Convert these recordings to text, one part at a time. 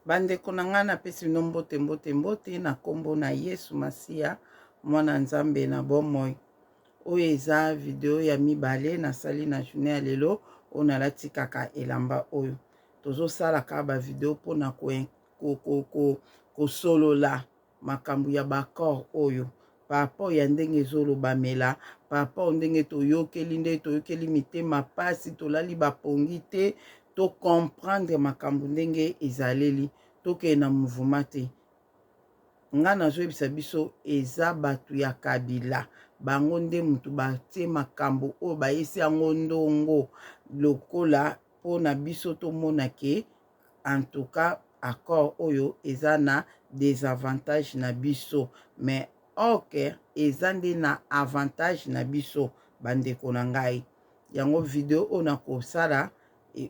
Bandeko na nga napesi bino mbote na kombo na Yesu Masiya mwana Nzambe na bomoi. Oyo eza video ya mibale nasali na journée ya lelo oyo nalati kaka elamba oyo. Tozosala kaka ba video mpona kosolola makambo ya bakor oyo par rapport ya ndenge ezolobamela, par rapport ndenge toyokeli mitema pasi tolali bapongi te, to comprendre makambo ndenge ezaleli toke na mouvement te. Nga nazoyebisa biso eza bato ya kabila bango nde mutu batie makambo oyo bayesi yango ndongo lokola mpona biso tomona ke en tout cas accord oyo eza na désavantage na biso, mais ok eza nde na avantage na biso bandeko na ngai. Yango video oyo nakosala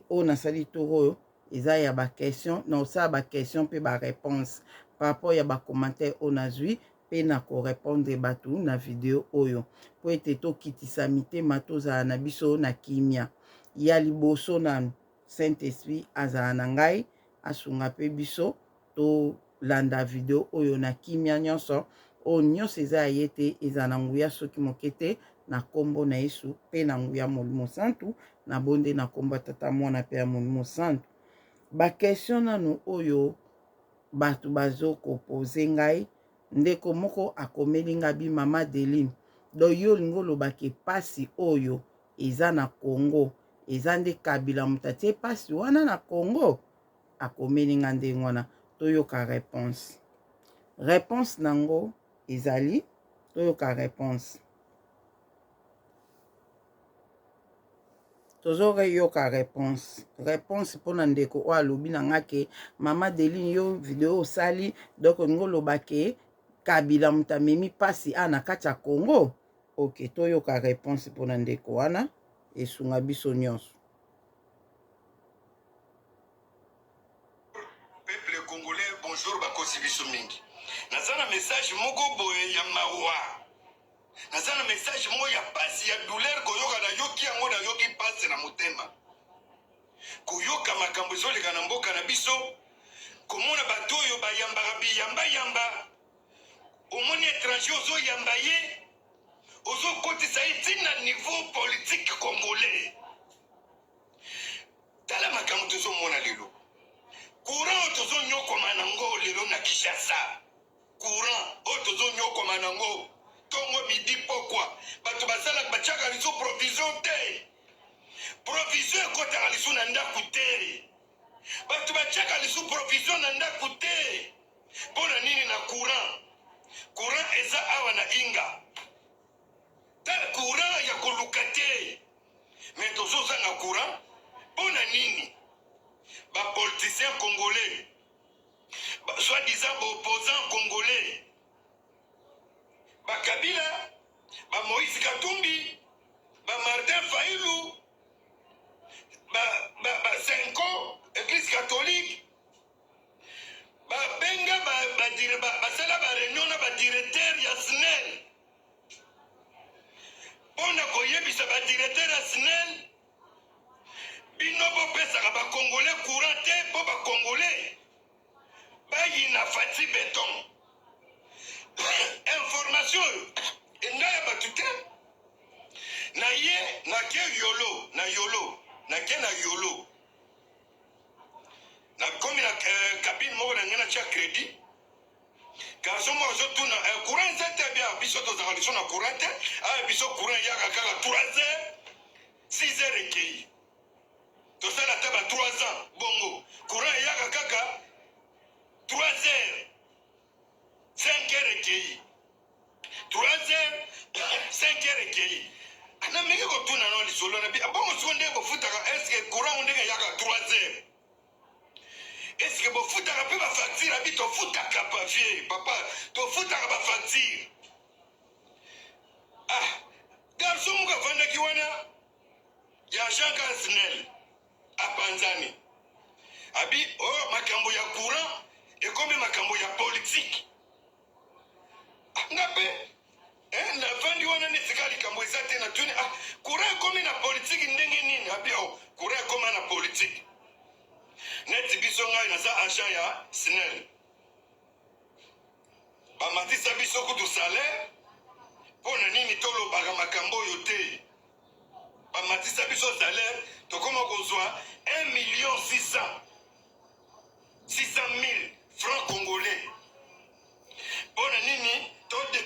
oyo nasali to oyo eza ya ba question na osala ba question mpe ba réponse par rapport ya ba commentaire oyo nazwi mpe na ko répondre batu na video oyo po ete tokitisa mitema tozala na biso na kimia ya liboso nanu. Saint-Esprit azala na ngai asunga mpe biso tolanda video oyo na kimia nyonso oyo nyonso eza ya ye te, eza na nguya soki moke te, na kombo na Yesu mpe na nguya Molimo Santu na bonde na kombo tata mwana mpe ya Molimo Santu. Ba question nanu oyo bato bazokopose ngai, ndeko moko akomeli nga bi mama Deline do yo lingo lobaki pasi oyo eza na Congo eza nde kabila mutu atie pasi wana na Congo, akomeli nga ndenge wana. Toyoka réponse nango ezali, toyoka réponse. Yoka réponse mpona ndeko oyo alobi na nga ke mama Deline yo video osali donc ngo lobake kabila mutu amemi pasi na kati ya Congo. Ok, toyoka réponse mpona ndeko wana esunga biso nyonso. Peuple congolais, bonjour, bakosi biso mingi. Nazana message moko boye ya mawa. Nazana message moko ya pasi ya douleur koyoka na yoki yango na yoki pasi na motema. Koyoka makambo ezoleka na mboka na biso. Komona bato oyo bayambaka biyamba. Omoni étranger ozo yamba ye. Ozo kotisa iti na niveau politique congolais. Tala makambo tozo mona lelo. Courant tozo nyokoma nango lelo na Kinshasa. Courant tozo nyokoma nango. Tongo midi pokwa. Bato basala bachaka liso provision te. Provision ekotaka liso na ndaku te. Bato bachaka liso provision na ndaku te. Pona nini na courant? Courant eza awa na Inga. Tala courant ya koluka te. Mais tozo zanga courant. Pona nini? Ba politiciens congolais, soi-disant opposants congolais, ba Kabila, ba Moïse Katumbi, ba Martin Fayulu, ba Senko, Église catholique, ba Benga, ba sala ba réunion na ba directeur ya SNEL. Pona koyebisa ba directeur ya SNEL. Bino bopesaka ba Congolais courant te po ba Congolais bayi na fati béton. Information engaya batu te na ye na ke yolo na yolo na komi na cabine moko na ngena cha crédit garçon mo zo tuna courant zete bia biso to zaka liso na courant te biso courant yaka kaka 3 heures 6 heures ekei. Tout ça, la table à 3 ans. Bongo. Courant yaka kaka 3 heures. 5 heures et qui 3 heures, 5 heures et qui. Ana mege ko tuna no li solo na bi. Bongo sonde ko futaka est-ce que courant onde yaka 3 heures. Est-ce que bo futaka pe ba facture abi to futaka pa vie papa to futaka ba facture. Garçon mo ka vanda ki wana ya Jean Casinel. Apanzani abi makambo ya courant ekomi makambo ya politique ngape na vandi wana ni tikali kambo ezate na tuni courant ekomi na politique ndenge nini abi courant ekoma na politique neti biso biso ngai naza agent ya SNEL bamatisa biso kutu salaire mpo na nini tolobaka makambo oyo te bamatisa biso salaire tokoma kozwa 1,600,000 francs congolais mpo na nini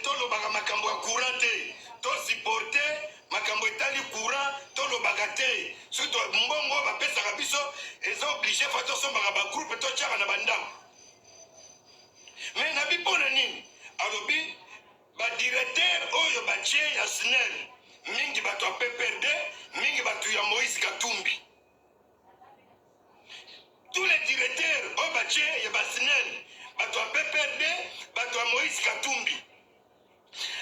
tolobaka makambo ya courant te tosiporte makambo etali courant tolobaka te surtout mbongo bapesaka biso eza oblige fa tosombaka bagroupe totyaka na bandako me nabi mpo na nini alobi badirecteur oyo batie ya SNEL mingi bato ya PPRD mingi bato ya Moïse Katumbi tous les directeurs oyo batie ya SNEL bato ya PPRD bato ya Moïse Katumbi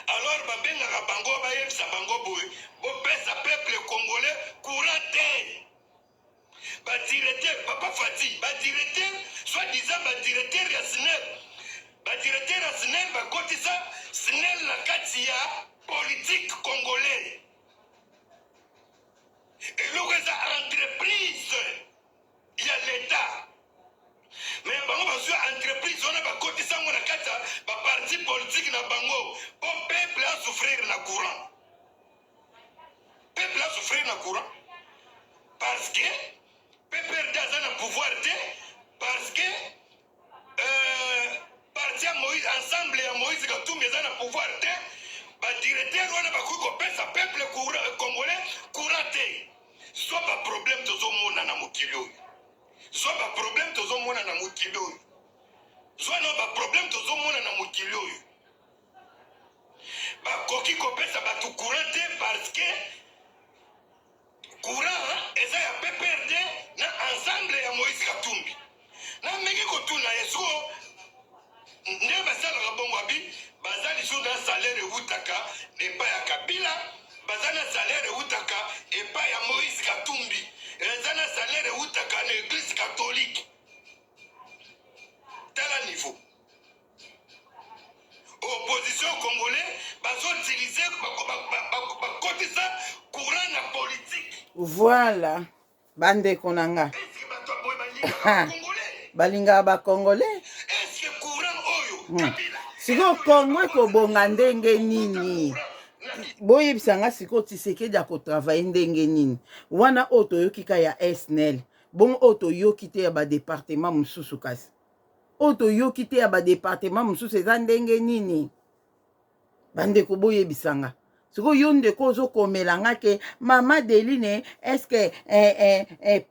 alors babengaka bango bayebisa bango boye bopesa peuple congolais courant te badirecteur papa Fati badirecteur soi-disant badirecteur ya SNEL badirecteur ya SNEL bakotisa SNEL na kati ya politique congolais eloko eza entreprise ya l'État mais bango bazwi entreprise wana bakotisa yango na kati ya baparti politique na bango po peuple asouffrir na courant peuple asouffrir na courant parce que PPRD aza na pouvoir te parce que parti ya Moïse ensemble ya Moïse Katumbi eza na pouvoir te badirecteur wana bakoki kopesa peuple congolais courant te soit baproblème tozomona na mokili oyo soit baproblème tozomona na mokili oyo soit no baproblème tozomona na mokili oyo bakoki kopesa bato courant te parce que courant eza ya PPRD na ensemble ya Moïse Katumbi na mingi kotuna yeso nde basalaka bongo abi baza lisusu na salaire eutaka epai ya Kabila baza na salaire eutaka epai ya Moïse Katumbi eza na salaire eutaka na église catholique tala niveau opposition congolais bazotilize bakotisa courant na politique voilà bandeko na nga balingaka bacongolais sikoyo kongo ekobonga ndenge nini boyebisa nga sikoyo Tshisekedi akotravaille ndenge nini wana oyo toyoki ka ya SNEL bongo oyo toyoki te ya badepartement mosusu kasi oyo toyoki te ya badepartement mosusu eza ndenge nini bandeko boyebisa nga sikoyo yo ndeko ozokomela nga ke mama Deline eske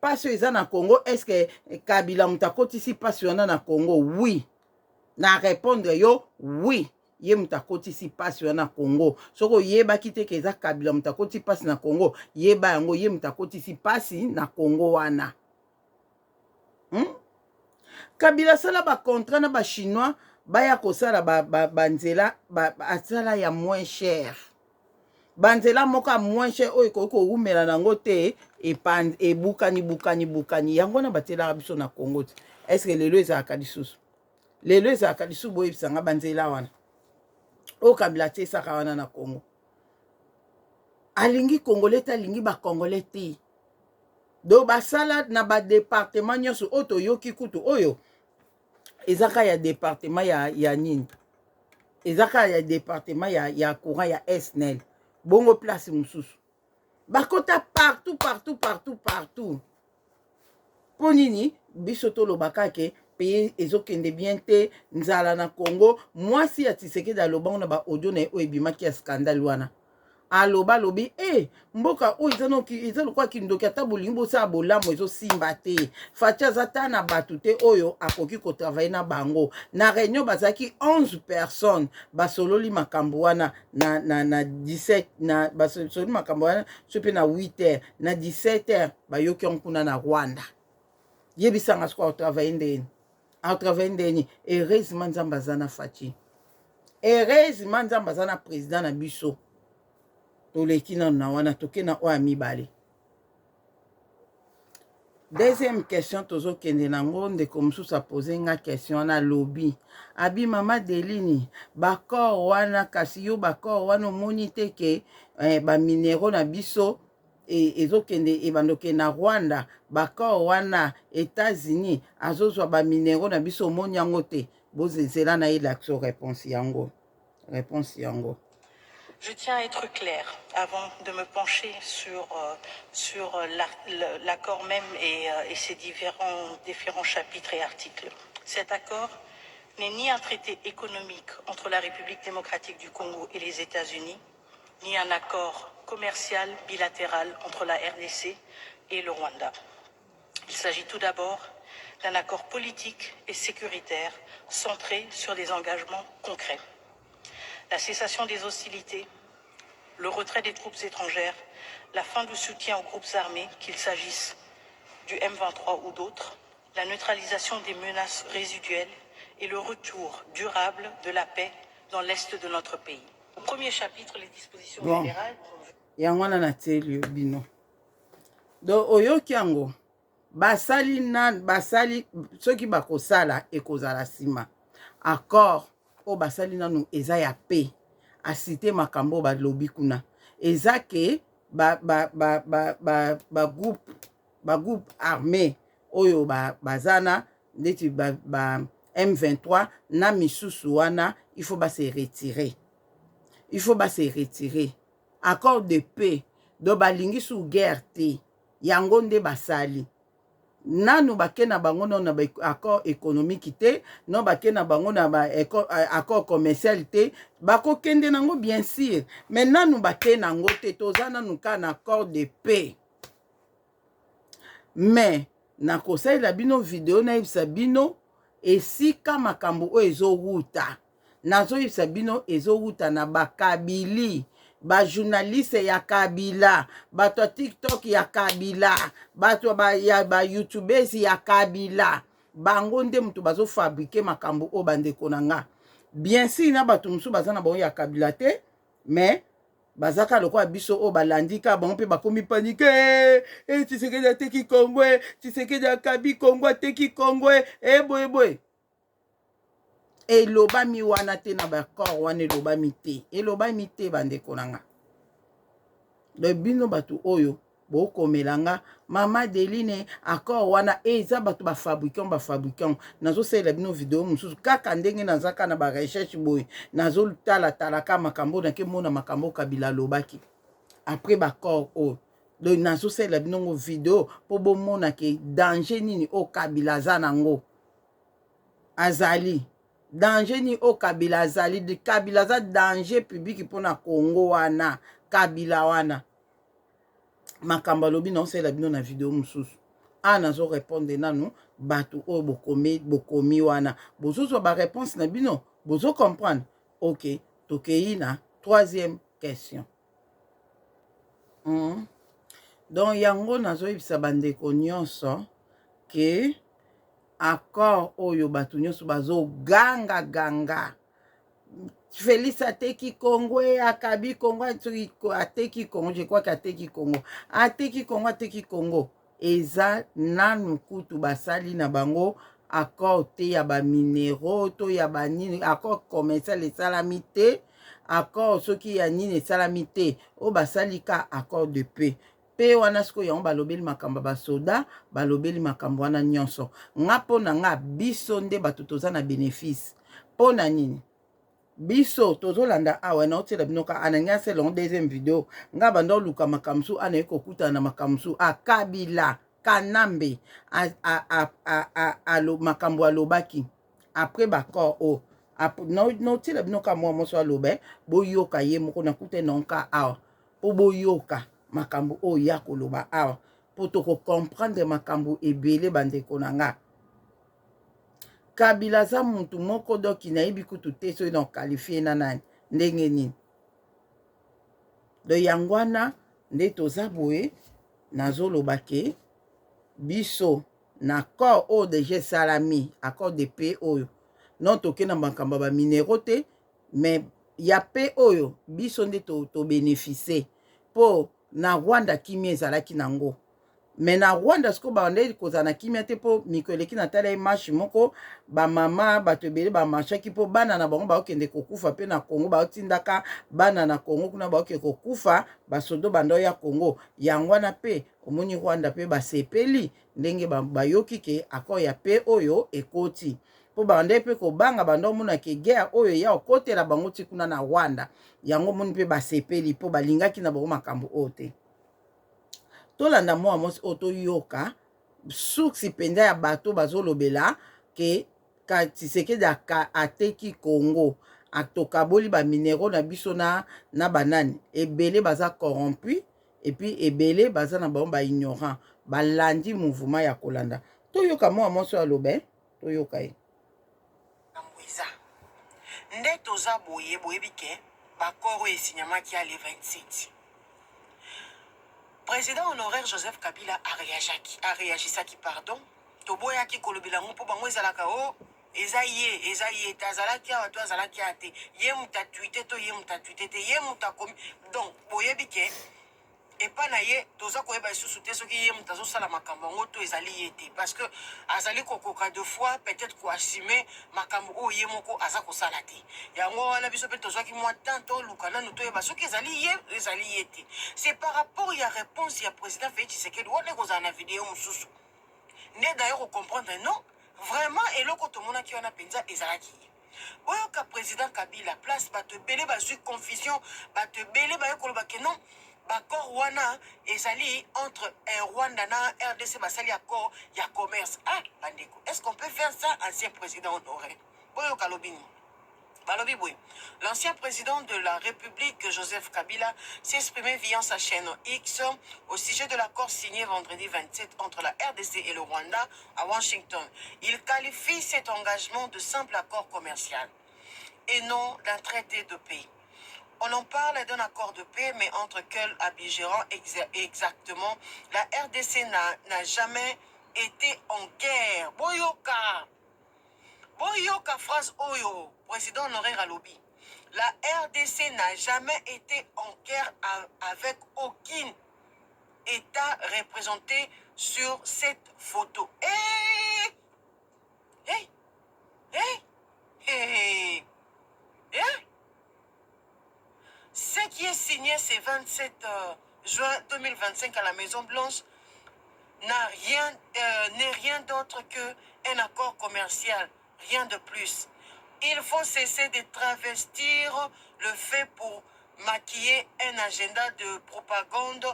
pasi oyo eza na Congo eske Kabila moto akotisi pasi wana na Congo oui na répondre yo oui ye moto akotisi pasi wana na Congo soki oyebaki te ke eza Kabila moto akotisi pasi na Congo yeba yango ye moto akotisi pasi na Congo wana Kabila asala bacontrat na bachinois baya kosala banzela asala ya moins cher banzela moko ya moins cher oyo ekoki koumela nango te ebukani yango na batelaka biso na Congo te eske lelo ezalaka lisusu lelo ezalaka lisusu boyebisanga banzela wana oyo Kabila atiesaka wana na Congo alingi congolais te alingi bacongolais te do basala na badepartement nyonso oyo toyoki kutu oyo ezaka ya département ya nini ezaka ya département ya courant ya SNEL bongo place mosusu bakota partout mpo nini biso tolobaka ke pays ezokende bien te nzala na Congo mwasi ya Tshisekedi alobango na baaudio na ye oyo ebimaki ya scandale wana alobi mboka oyo eza lokwa kindoki ata bolingi bosala bolamu ezosimba te Faci aza ta na bato te oyo akoki kotravaille na bango na réunion bazalaki 11 personnes basololi makambo wana na 17 basololi makambo wana so mpe na 8h na 17h bayoki yango kuna na Rwanda yebisanga siko aotravaille ndeni heureusement nzambe aza na Faci heureusement nzambe aza na président na biso toleki nanu na wana toke na oyo ya mibale deuxième question tozokende nango ndeko mosusu apose nga question wana alobi abi mama Deline bakor wana kasi yo bakor wana omoni te ke baminero na biso ezokende ebandoke na Rwanda bakor wana États-Unis azozwa ba minéraux na biso omoni yango te bozezela na ye l'action réponse yango. Je tiens à être clair avant de me pencher sur l'accord même et ses différents chapitres et articles. Cet accord n'est ni un traité économique entre la République démocratique du Congo et les États-Unis, ni un accord commercial bilatéral entre la RDC et le Rwanda. Il s'agit tout d'abord d'un accord politique et sécuritaire centré sur des engagements concrets. La cessation des hostilités, le retrait des troupes étrangères, la fin du soutien aux groupes armés, qu'il s'agisse du M23 ou d'autres, la neutralisation des menaces résiduelles et le retour durable de la paix dans l'est de notre pays. Au premier chapitre, les dispositions générales... Yangwana na teli bino. Do oyoki yango basali soki bakosala ekozala sima. Accord o basali nanu eza ya paix. Asite makambo balobi kuna. Eza ke ba groupe armé oyo bazana ndeti ba M23 na misusu wana il faut se retirer. Accord de paix do balingi sous guerre te yango nde basali. Nanu bake na bango na ba accord économique te, non bake na bango na ba accord commercial te, bako kende nango bien sûr, mais nanu bake nango te toza nanu ka na accord de paix. Mais na kosalela bino video na yebisa bino esika makambo o ezowuta. Nazo yebisa bino ezowuta na bakabili. Ba journaliste ya Kabila, bato TikTok ya Kabila, bato ba YouTubers ya Kabila, bango nde mutu bazo fabriquer makambo o bandeko nanga. Bien sûr na bato musu bazana ba ya Kabila te, mais bazaka lokwa biso o balandika bango pe bakomi panique. Tshisekedi ateki Kongo, Tshisekedi akabi Kongo ateki Kongo, boy. Eloba mi wana te na bakor wana eloba mi te bandeko nanga. Le bino batu oyo bokomelanga mama Deline accord wana eza batu ba fabricant nazo sela bino video mususu kaka ndenge nazaka na ba recherche boy nazo tala ka makambo na ke mona makambo Kabila lobaki après bakor o do nazo sela bino video po bomona ke danger nini o Kabila zanango azali. Danger ni o Kabila azali de Kabila za danger public pour na Congo wana Kabila wana makamba lobi na osela bino na video mususu nazo répondre nanu batu o bokomi wana bozozo ba réponse na bino bozo comprendre. OK tokei na troisième question. Donc yango nazo yebisa bandeko nyonso ke accord oyo batu nyonso bazo ganga Félix ateki Congo akabi Congo ateki Congo, je crois qu'ateki Congo ateki Congo eza nanu kutu basali na bango accord te ya ba minéraux to ya ba nini accord commercial esalami te, accord soki ya nini esalami te o basali ka accord de paix. Pe wana siko yango balobeli makambo basoda balobeli makambo wana nyonso nga pona nga biso nde bato toza na bénéfice pona nini biso tozolanda awa na otela binoka ananga selon deuxième vidéo nga bando luka makamsu ana ekokuta na makamsu Kabila Kanambe alo makambo alobaki après bakor o no tela binoka mwa moso alobe boyoka ye moko na kute nonka awa po boyoka makambo o ya koloba awa poto ko comprendre makambo ebele bandeko nanga. Kabila za muntu moko doki na yebi kutu te so na qualifier na nani ndenge nini do yangwana nde toza boye nazoloba ke biso na accord o de salami accord de paix oyo non toke na makambo ba minéraux te mais ya paix oyo biso nde to bénéficier po na Rwanda kimi ezalaki nango me na Rwanda siko bande kozala na kimia te mpo miko eleki na tala marche moko bamama bato ebele bamarchaki mpo bana na bango baokende kokufa mpe na Congo baotindaka bana na Congo kuna baokende kokufa basodo banda oya Congo yango wana mpe omoni Rwanda mpe basepeli ndenge bayoki ke akor ya pe oyo ekoti mpo bande mpe kobanga banda omonake guerre oyo ya okotela bango ti kuna na Rwanda yango omoni mpe basepeli mpo balingaki na bango makambo oyo te tolanda mwa mosi oyo toyoka suksi mpenza ya bato bazolobela ke Tshisekedi ateki Congo atokaboli baminero na biso na banani ebele baza corrompu epuis ebele baza na bango baignorant balandi mouvement ya kolanda toyoka mwa mosi oyo alobe toyoka ye nde toza boye boyebi ke bakoro esinyamaki ya le 27 président honoraire Joseph Kabila areagisaki pardon toboyaki kolobela ngo mpo bango ezalaka o eza ye te azalaki awa to azalaki awa te ye mutu atwite to ye mutu atwite te ye mutu akomi donc boyebi ke epa na ye toza koyeba lisusu te soki ye mutu azosala makambo yango to ezali ye te parce que azali kokoka de fois peut-être koassume makambo oyo ye moko aza kosala te yango wana biso mpe tozwaki mwa temps toluka nanu toyeba soki ezali ye te c'est par rapport ya réponse ya président Félix Tshisekedi wana ekozala na video mosusu nde d'ailleurs ocomprendre non vraiment eloko tomonaki wana mpenza ezalaki ye oyoka président Kabila place bato ebele bazwi confusion bato ebele baye koloba ke non bakor wana ezali entre Rwanda na RDC basali accord ya commerce ah bandeko est-ce qu'on peut faire ça ancien président honoré oyoka lobini balobi boy l'ancien président de la République Joseph Kabila s'est exprimé via sa chaîne X au sujet de l'accord signé vendredi 27 entre la RDC et le Rwanda à Washington. Il qualifie cet engagement de simple accord commercial et non d'un traité de paix. On en parle d'un accord de paix, mais entre quels belligérants exactement? La RDC n'a jamais été en guerre. Boyoka! Boyoka phrase Oyo, président honoraire Ralobi. La RDC n'a jamais été en guerre avec aucun État représenté sur cette photo. Hey! Hey! Hey! Hey! Hey! Ce qui est signé ce 27 juin 2025 à la Maison Blanche n'est rien d'autre qu'un accord commercial, rien de plus. Il faut cesser de travestir le fait pour maquiller un agenda de propagande.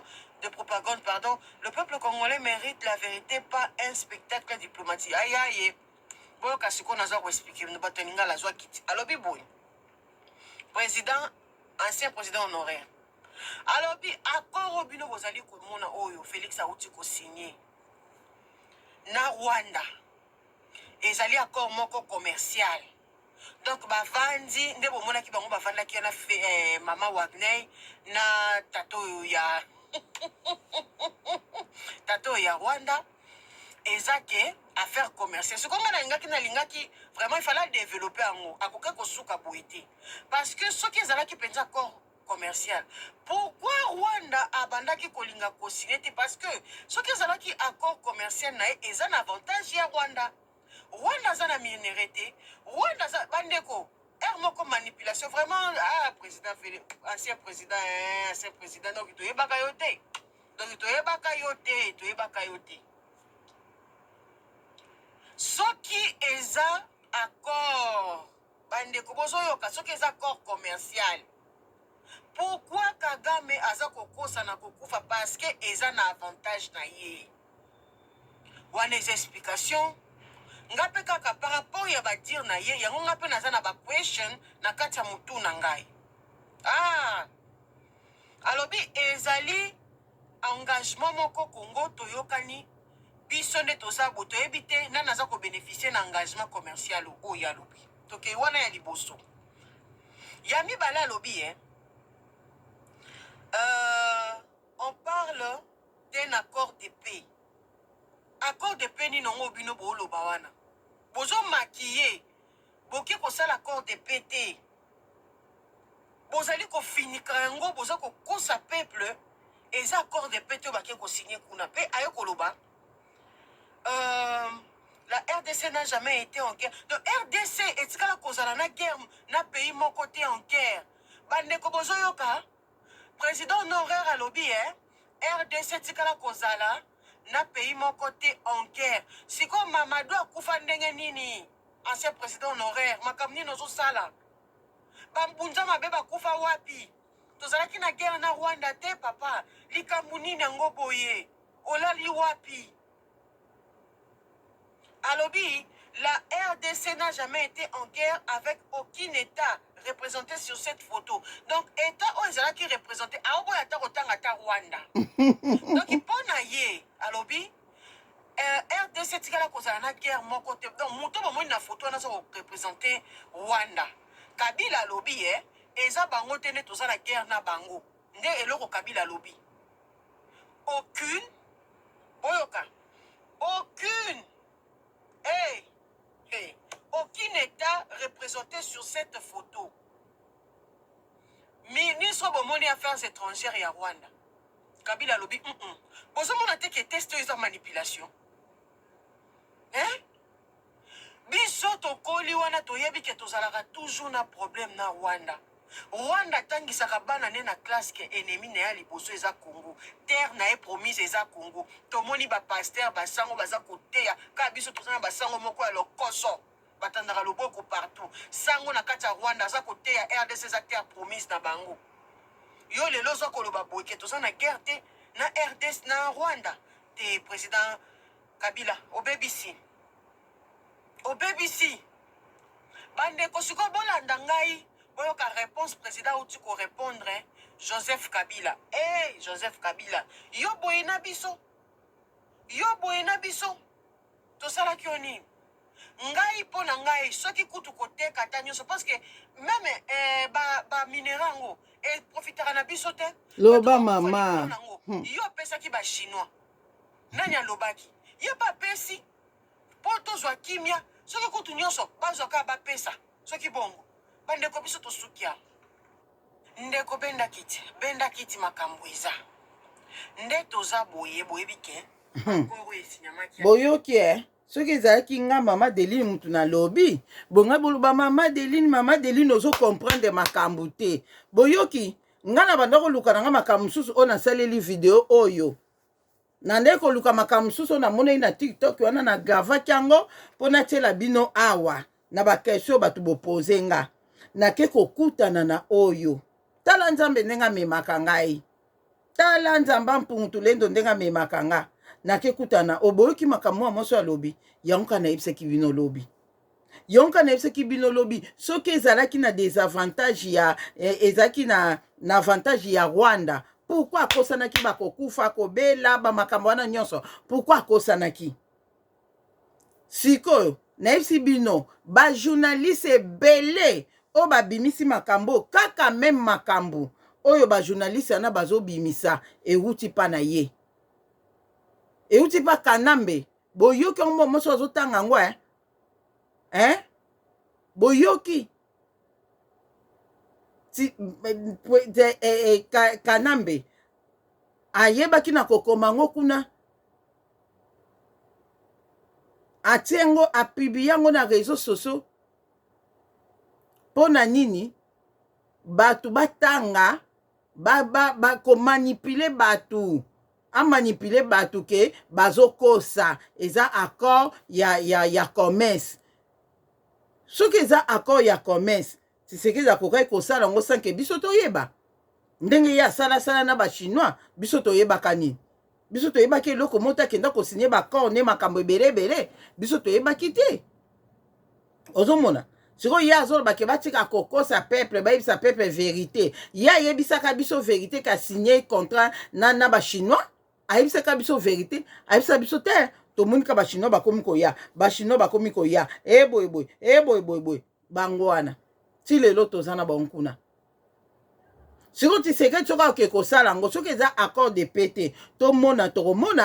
Le peuple congolais mérite la vérité, pas un spectacle diplomatique. Aïe aïe. Bon, parce qu'on a expliqué, nous battons la joie qui. Alors, biboui. Président, ancien président honoraire. Alors, bi accord au bino bozali ko mona oyo Félix Auti ko signé. Na Rwanda. Ezali accord moko commercial. Donc bavandi nde bomona ki bango bavanda ki na mama Wagner na tato ya Rwanda ezake affaire commerciale. Ce qu'on a ngaki na lingaki vraiment il fallait développer ango akoka ko suka boité parce que ce qui ezalaki penza accord commercial. Pourquoi Rwanda abandaki kolinga ko signer parce que ce qui ezalaki accord commercial na eza un avantage ya Rwanda. Rwanda za na minerité, Rwanda za bandeko, moko manipulation vraiment président ancien président donc to yebaka yote. Donc to yebaka yote. Soki eza accord bandeko bozoyoka soki eza accord commercial. Pourquoi Kagame aza kokosa na kokufa parce que eza na avantage na ye. Wana explication ngape kaka par rapport ya badir na ye yango ngape naza na ba question na kati ya mutu na ngai alobi ezali engagement moko Congo toyokani biso nde toza boto yebi te na naza ko bénéficier na engagement commercial o ya lobi toke wana ya liboso ya mibala alobi on parle d'un accord de paix. Accord de paix ni nongo bino bolo bawana. Bozo maquiller. Boki ko sala accord de paix te. Bozali ko finika yango bozo ko kosa peuple eza accord de paix to bake ko signer kuna pe ayo koloba la RDC n'a jamais été en guerre. Donc RDC est la cause de la guerre na pays mon côté en guerre. Bande ko bozo yoka président honoraire à lobby RDC tikala kozala na pays mon côté en guerre. Si comme Mamadou akufa ndenge nini ancien président honoraire makamni nozo sala. Bambunza mabeba kufa wapi. Tozalaki na guerre na Rwanda te papa. Likambu nini yango boye. Olali wapi. Alobi, la RDC n'a jamais été en guerre avec aucun État représenté sur cette photo. Donc, État Ozala qui représentait Aoboyata Rotangata Rwanda. Donc, il peut naïe, Alobi, RDC tika kozala na guerre mon côté. Donc, moto ba na photo na so représenter Rwanda. Kabila Alobi eza bango tene toza la guerre na bango. Nde eloko Kabila Alobi. Aucune Boyoka. Aucune aucun État représenté sur cette photo. Ministre Bomoni Affaires étrangères et à Rwanda. Kabila Lobi. Vous avez que tester les manipulations. Hein? Bisoto Koli wana toyebi ke tozalaka toujours na problème na Rwanda. Rwanda tangi sakabana ne na classe ke ennemi na ya liboso eza Congo. Terre na e promise eza Congo. Tomoni ba pasteur ba sango baza koteya ka biso tozana ba sango moko ya lokoso. Batandaka loboko partout. Sango na kati ya Rwanda za koteya RDC za terre promise na bango. Yo lelo zo koloba boye ke tozana guerre te na RDC na Rwanda. Te président Kabila au BBC. Au BBC. Bande kosiko bolanda ngai. Boyoka réponse président ou tu ko répondre Joseph Kabila. Joseph Kabila. Yo boyena biso. Yo boyena biso. To sala kioni. Ngai pona ngai soki kutu kote katanyo so parce que même ba minerango et profitera na biso te. Loba mama. Yo pesa ki ba chinois. Nanya lobaki. Yo ba pesi. Poto zwa kimia. Soki kutu nyonso bazo ka ba pesa. Soki bongo. Bandeko biso to sukia. Ndeko benda kiti makambuiza. Nde toza boye bike. Boyoki soki ezalaki nga mama Deline mutu na lobi. Bonga boluba mama Deline ozo comprendre makambu te. Boyoki nga na bandako luka nga makambu susu ona saleli video oyo. Nande ko luka makambu susu na mona ina TikTok wana na grava kyango pona tela bino awa na ba question batu bo poser nga. Na ke kokutana na oyo. Tala nzambe ndenga memaka ngai. Tala nzamba mpungutu lendo ndenga memaka nga. Na ke kutana oboyoki makamwa moso ya lobi. Yonka na ipse ki bino lobi. Yonka na ipse ki bino lobi. Soki ezalaki na désavantage ya ezalaki na avantage ya Rwanda. Pourquoi akosanaki bakokufa kobela ba makambo wana nyonso? Pourquoi akosanaki? Sikoyo na ipsi bino ba journaliste belé o ba bimisi makambo kaka même makambo oyo ba journaliste na bazo bimisa euti pa na ye euti pa kanambe boyoki ngo moso azotanga ngo boyoki ti kanambe ayebaki na kokoma ngo kuna atiengo apibiyango na réseaux sociaux. Pona nini batu batanga ko manipuler batu a manipuler batu ke bazokosa eza accord ya commerce. Soki eza accord ya commerce tiseki za kokai kosala ngo sanke biso toyeba ndenge ya sala na ba chinois biso toyeba kanini biso toyeba ke loko mota kenda ko signer ba accord ne makambo ebele biso toyeba kite ozomona. Siko ya azolo bake batika kokosa peuple bayebisa peuple vérité. Ya yebisaka biso vérité ka signé contrat na ba chinois. Ayebisaka biso vérité, ayebisa biso te. To monika ba chinois bakomi ko ya. Ba chinois bakomi ko ya. Boy. Bango wana. Ti lelo tozana bankuna. Siko ti seke tsoka ke kosala ngo soki eza accord de paix. To mona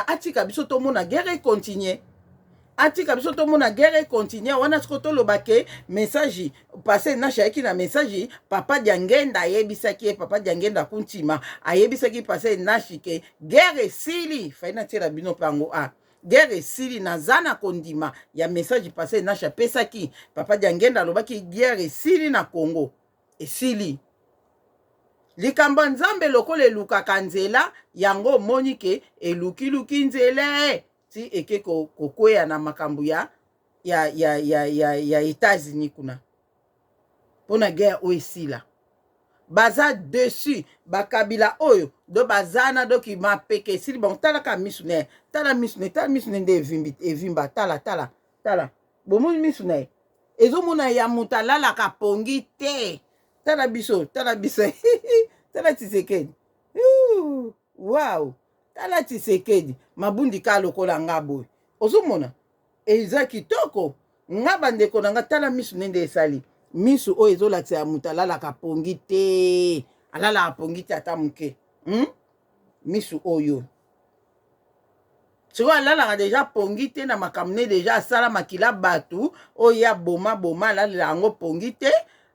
atika biso to mona guerre continue. atika biso tomona guerre continue wana siko tolobake message passé na shaki na message papa Diangenda ayebisaki ye papa Diangenda kuntima ayebisaki passé na shike guerre sili faina tira bino pango a guerre sili na zana kondima ya message passé na pesaki papa Diangenda alobaki guerre sili na Congo esili likambo nzambe lokola elukaka nzela yango monike elukiluki nzela ti eke kokwea na makambo ya États-Unis kuna pona guerre oyo esila baza dessus bakabila oyo do bazana doki mapeke esili bon talaka misu ne tala misu ne nde evimba tala bomoni misu ne ezomona ya moto alalaka pongi te tala biso tala Tshisekedi wow tala Tshisekedi mabundi ka lokola nga boy ozomona eza kitoko nga bandeko na nga tala misu nende esali misu oyo ezolakisa ya moto alalaka pongi te alalaka pongi te ata moke misu oyo siko alalaka deja pongi te na makambo ne deja asala makila bato oyo ya boma alalela yango pongi te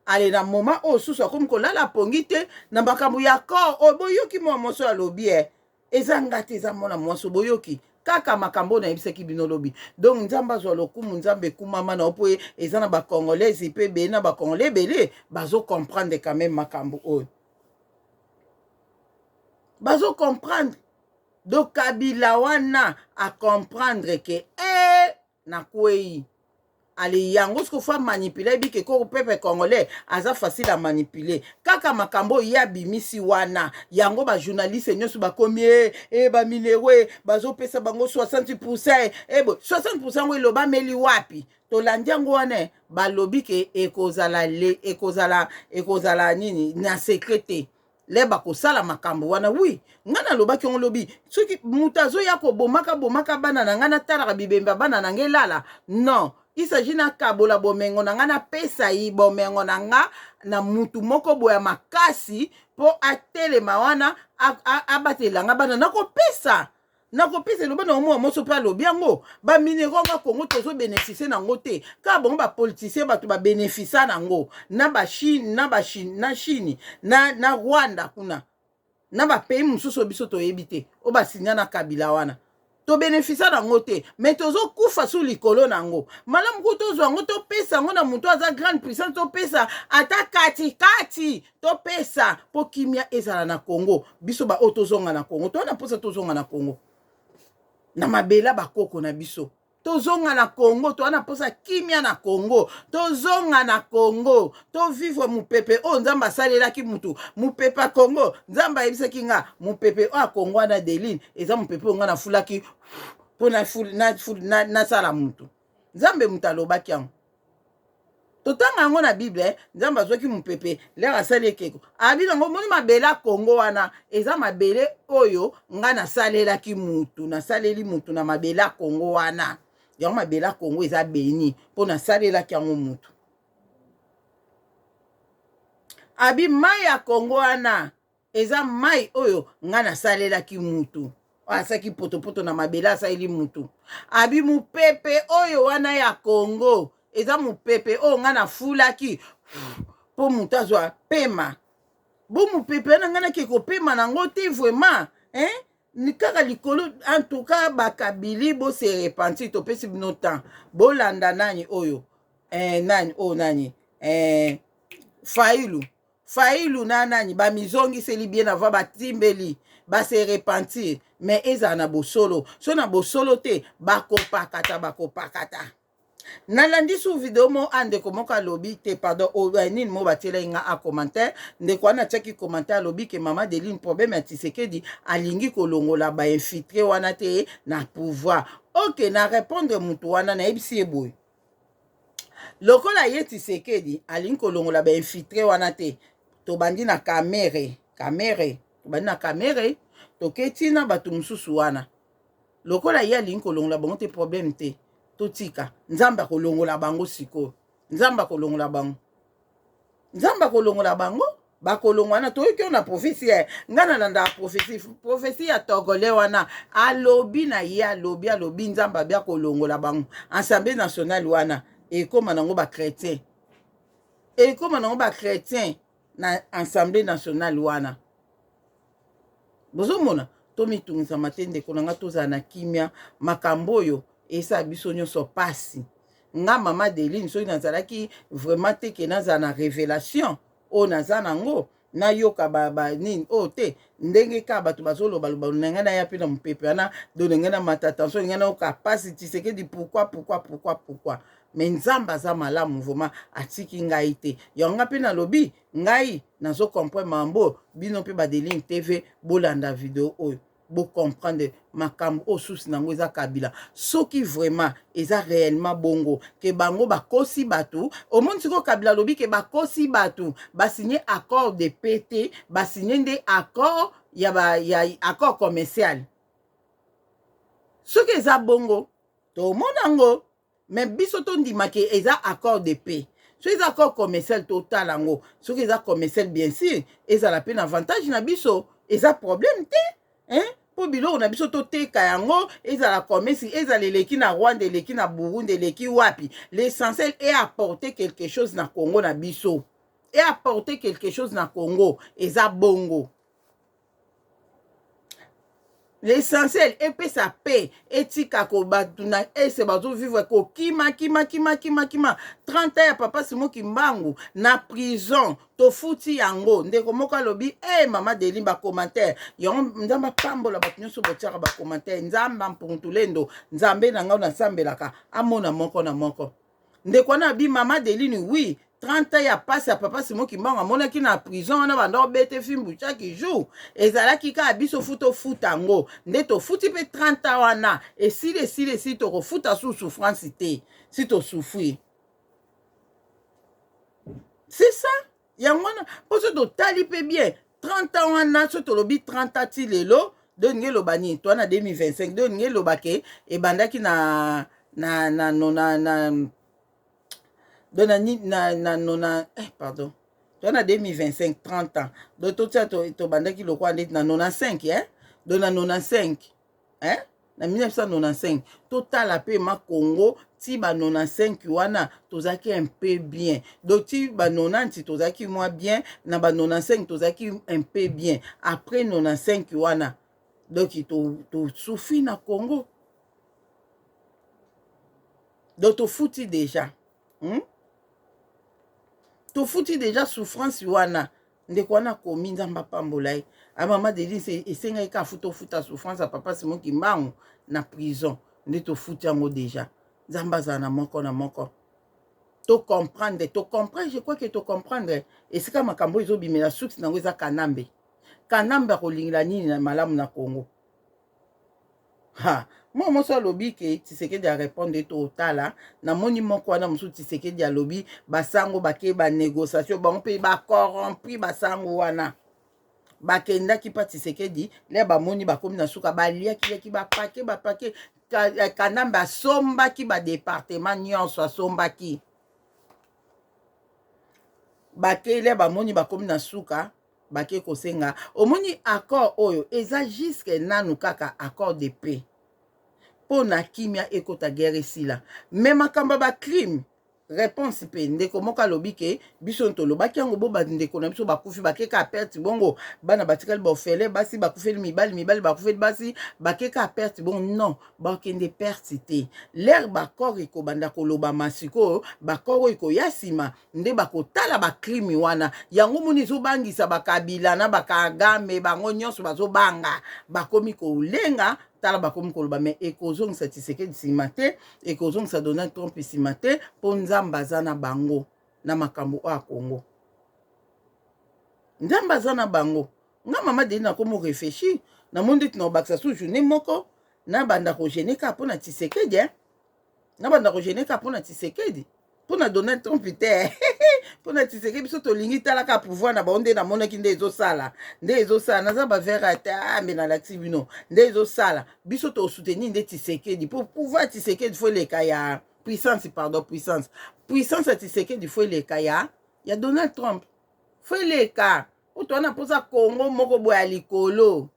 ale na moma oyo susu akomi kolala pongi te na makambo ya kor oyo boyoki mwa moso alobi eza nga te eza mwana mwasi boyoki kaka makambo nayebisaki bino lobi donc nzambe azwa lokumu nzambe ekumama na opo eza na bacongolaise mpe beye na bacongolais ebele bazokomprendre quand même makambo oyo bazokomprendre donc Kabila wana acomprendre ke nakwei ale yango siko fa manipuler bike ko pepe congolais aza facile à manipuler kaka makambo ya bimisi wana yango ba journaliste nyoso bakomi ba milewe bazopesa bango 60% bo 60% we loba meli wapi tolandi yango wana balobi ke ekozala nini na secrete le bakosala makambo wana wi ngana lobaki on lobi soki mutazo ya ko bomaka bana na ngana talaka bibemba bana na ngelala non il s'agit na kabola bomengo na nga na pesa yi bomengo na nga na mutu moko boya makasi po atelema wana abatela nga bana nakopesa loba na omo moso pa lobi yango ba minero nga Congo tozo bénéficier nango te ka bongo ba politicien bato ba bénéficier nango na Chine na Rwanda kuna na ba pays mususu biso toyebi te o ba sinya na Kabila wana to bénéficie nango te mais tozo kufa su likolo nango malamu ko tozwa ngo to pesa ngo na mutu aza grande puissance to pesa ata kati to pesa po kimia ezala na Congo biso ba otozonga na Congo to na posa tozonga na Congo na mabela bakoko na biso tozonga na Congo to na posa kimia na Congo tozonga na Congo to vivre mupepe o nzamba salelaki mutu mupepe Congo nzamba yebisaki nga mupepe o Congo na Deline eza mupepe nga na fulaki pona na sala mutu nzambe mutalobaki yango totanga yango na Bible nzamba azwaki mupepe lera sali ekeko abi nango moni mabela Congo wana eza mabele oyo nga na salelaki mutu na saleli mutu na mabela Congo wana yango mabela Congo eza beni pona salelaki yango mutu abi mai ya Congo wana eza mai oyo nga na salelaki mutu asaki potopoto na mabela asaleli mutu abi mupepe oyo wana ya Congo eza mupepe oyo nga na fulaki po mutu azwa pema bo mupepe wana nga nake kopema nango te vraiment ni kaka likolo en tout cas bakabili bo se repentir topesi bino temps bolanda nani oyo nani failu na nani bamizongiseli bien avant batimbeli base repentir mais ezala na bosolo so na bosolo te bakopakata nalandi su video mo andeko moko alobi te pardon nini mo batiela nga a commentaire ndeko wana atiaki commentaire alobi ke mama Deline problème ya Tshisekedi alingi kolongola bainfiltré wana te na pouvoir ok na répondre mutu wana nayebisi ye boye lokola ye Tshisekedi alingi kolongola bainfiltré wana te tobandi na kamere tobandi na kamere toketina bato mosusu wana lokola ye alingi kolongola bango te problème te totika nzambe akolongola bango sikoyo nzambe akolongola bango bakolongwa na toyoki on a prophétie ngana nanda prophétie ya togolais wana alobi na ye alobi nzamba bia kolongola bango Assemblée nationale wana ekoma nango ba chrétien na Assemblée nationale wana bozomona tomitungisa mate ndeko nanga tozala na kimia makambo oyo esa biso nyonso pasi nga mama Deline soki nazalaki vraiment te ke nazala na révélation oyo naza nango nayoka nini oyo te ndenge ka bato bazoloba ndenge naya mpe na mopepe wana do ndenge na mata attention ndenge nayoka pasi Tshisekedi pourquoi me nzambe aza malamu vraiment atiki ngai te yango nga mpe nalobi ngai nazo comprendre mambo bino mpe Badeline TV bolanda video oyo bo comprendre makambo o susi nango eza Kabila soki vraiment eza réellement bongo ke bango bakosi batu omoni siko Kabila lobi ke bakosi batu basigné accord de paix te basigné nde accord ya accord commercial soki eza bongo tomona ngo mais biso tondima ke eza accord de paix soki eza accord commercial total yango soki eza commercial bien sûr ezala pe na avantage na biso eza problème te hein po biloko na biso toteka yango ezala commerce ezala eleki na Rwanda eleki na Burundi eleki wapi l'essentiel est apporter quelque chose na Congo na biso et apporter quelque chose na Congo eza bongo l'essentiel et sa paix etika ko batuna ese bazo vivre ko kima 30 ans ya papa Simon Kimbangu na prison to futi yango ndeko moko alobi mama Deline ba commentaire yango nzamba pambola bato nyonso botiaka ba commentaire nzamba mpuntulendo nzambe na ngao na sambelaka amona moko na moko ndeko na bi mama Deline oui 30 ans ya passe ya papa Simon Kimbangu amonaki na prison wana bando bete fimbu chaque jour ezalaki ka biso futo futango nde to futi pe 30 ans wana esili to kofuta sous souffrance te si to souffrir c'est ça yango wana poso to tali pe bien 30 ans wana so to lobi 30 ans ti lelo de ngelo bani to na 2025 de ngelo bake e bandaki na pardon. Tu as 2025, 30 ans. Donc, tout ça, tu bandaki le quoi na 95, hein? Donc, na 95, hein? Na 1995. Total la paix ma Congo, ti ba 95 wana, tozaki un peu bien. Donc, ti ba 90, tozaki moins bien. Na ba 95, tozaki un peu bien. Après 95 wana, donc, tu souffri na Congo. Donc, tu fouti déjà. To futi déjà souffrance wana ndeko wana komi nzamba pambolai a mama Deline esengai ka futa souffrance a papa Simon Kimbangu na prison nde to futi yango déjà nzamba za na moko na moko to comprendre je crois que to comprendre esika makambo ezobimela suki nango eza kanambe kolingila nini na malamu na Congo ha moi moso alobi ke Tshisekedi a répondre to tala na moni moko wana mosu Tshisekedi alobi basango bake ba négociation bango pe ba corrompu basango wana bakendaki pa Tshisekedi le ba moni bakomi na suka baliaki ba pake kanamba asombaki ba département nyonso asombaki bake le ba moni bakomi na suka bake kosenga omoni accord oyo eza jusque nanu kaka accord de paix pona kimia ekota guerre sila mais makamba ba crime réponse pe ndeko moka lobi ke biso ntolobaki yango bo bandeko na biso bakufi bakeka perte bongo bana batikali bofele basi bakufeli mibali bakufeli basi bakeka perte bongo non bakende perte te l'air bakor eko banda koloba masiko bakor eko yasima nde bakotala ba crime wana yango moni zo bangisa bakabila na bakagame bango nyonso bazobanga bakomi kolenga tala bakomi koloba mais ekozongisa Tshisekedi nsima te ekozongisa Donald Trump nsima te mpo nzambe aza na bango na makambo oyo ya Congo nzambe aza na bango nga mama Deline nakomi réfléchir na mondi tina obakisa su journée moko na banda kogene ka mpo na Tshisekedi mpo na Donald Trump te mpo na Tshisekedi biso tolingi talaka pouvoir na bango nde namonaki nde ezosala naza bavera te ambe na laksi bino nde ezosala biso tosoutenir nde Tshisekedi mpo pouvoir Tshisekedi fo eleka ya puissance ya Tshisekedi fo eleka ya Donald Trump fo eleka oto wana posa Congo moko boya likolo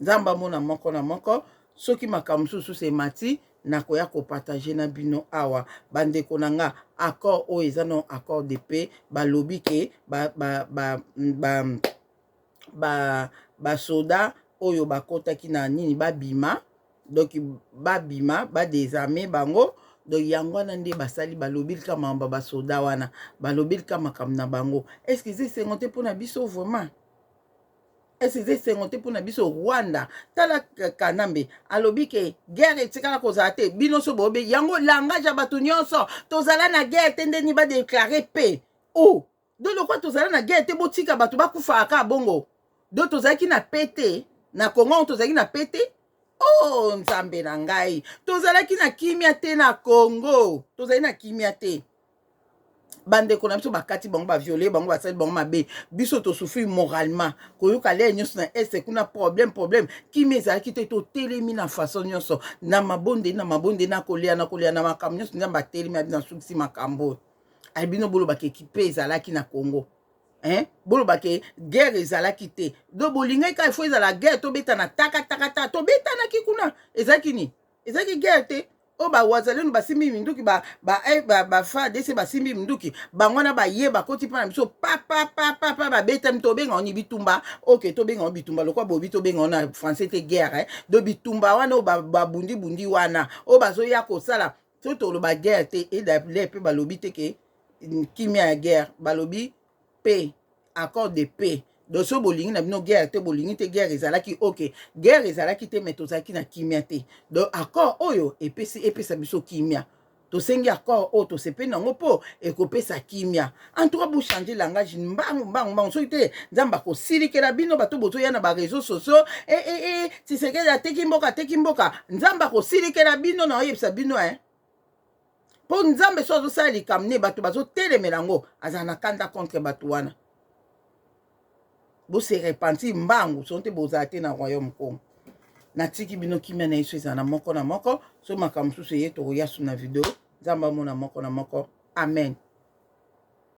nzamba mona moko na moko soki makambo susu se mati nakoya kopartage na bino awa bandeko na nga accord oyo eza no accord de paix balobi ke basoda oyo bakotaki na nini babima donc babima badésarme bango donc yango wana nde basali balobi lika makambo basoda wana balobi lika makambo na bango est-ce que eza esengo te mpo na biso vraiment est-ce que eza esengo te mpo na biso Rwanda tala Kanambe alobi ke guerre etikala kozala te bino so bobe yango langage ya bato nyonso tozala na guerre te ndeni badeklare paix o do lokwa tozala na guerre te botika bato bakufaka bongo do tozalaki na paix te na Congo tozalaki na paix te oh nzambe na ngai tozalaki na kimia te na Congo tozali na kimia te bandeko na biso bakati bango baviole bango basali bango mabe biso tosouffrir moralement koyoka lere nyonso na este kuna problème kimia ezalaki te totelemi na façon nyonso na mabonde na kolia na makambo nyonso nzambe atelemi abi na sukisi makambo albino bolobaka ekipe ezalaki na Congo bolobake guerre ezalaki te do bolingai ka ifo ezala guerre tobetana taka tobetanaki kuna ezalaki ni ezalaki guerre te o bawazalenu basimbi minduki bafadese basimbi minduki bango wana bayeba koti mpo na biso papa babetami tobenga oni bitumba ok tobenga oni bitumba lokwa bobi tobenga na français te guerre do bitumba wana o babundi wana o bazoya kosala so toloba guerre te edale mpe balobi te ke kimia ya guerre balobi paix accord de paix donc so bolingi na bino guerre te bolingi te guerre ezalaki ok guerre ezalaki te mais tozalaki na kimia te donc accord oyo epesa biso kimia tosengi accord oyo tosepeli nango mpo ekopesa kimia en tout cas bochange langage mbangu soki te nzambe akosilikela bino bato bozoya na bareseau sociaux Tshisekedi ateki mboka nzambe akosilikela bino na oyebisa bino mpo nzambe so azosala likambo ne bato bazotelemela yango azala na kanda contre bato wana bose repentir mbangu so te bozala te na royaume Congo natiki bino kimia na yesu ezala na moko so makambo mosusu eye tokoya su na video nzambe amona moko na moko amen.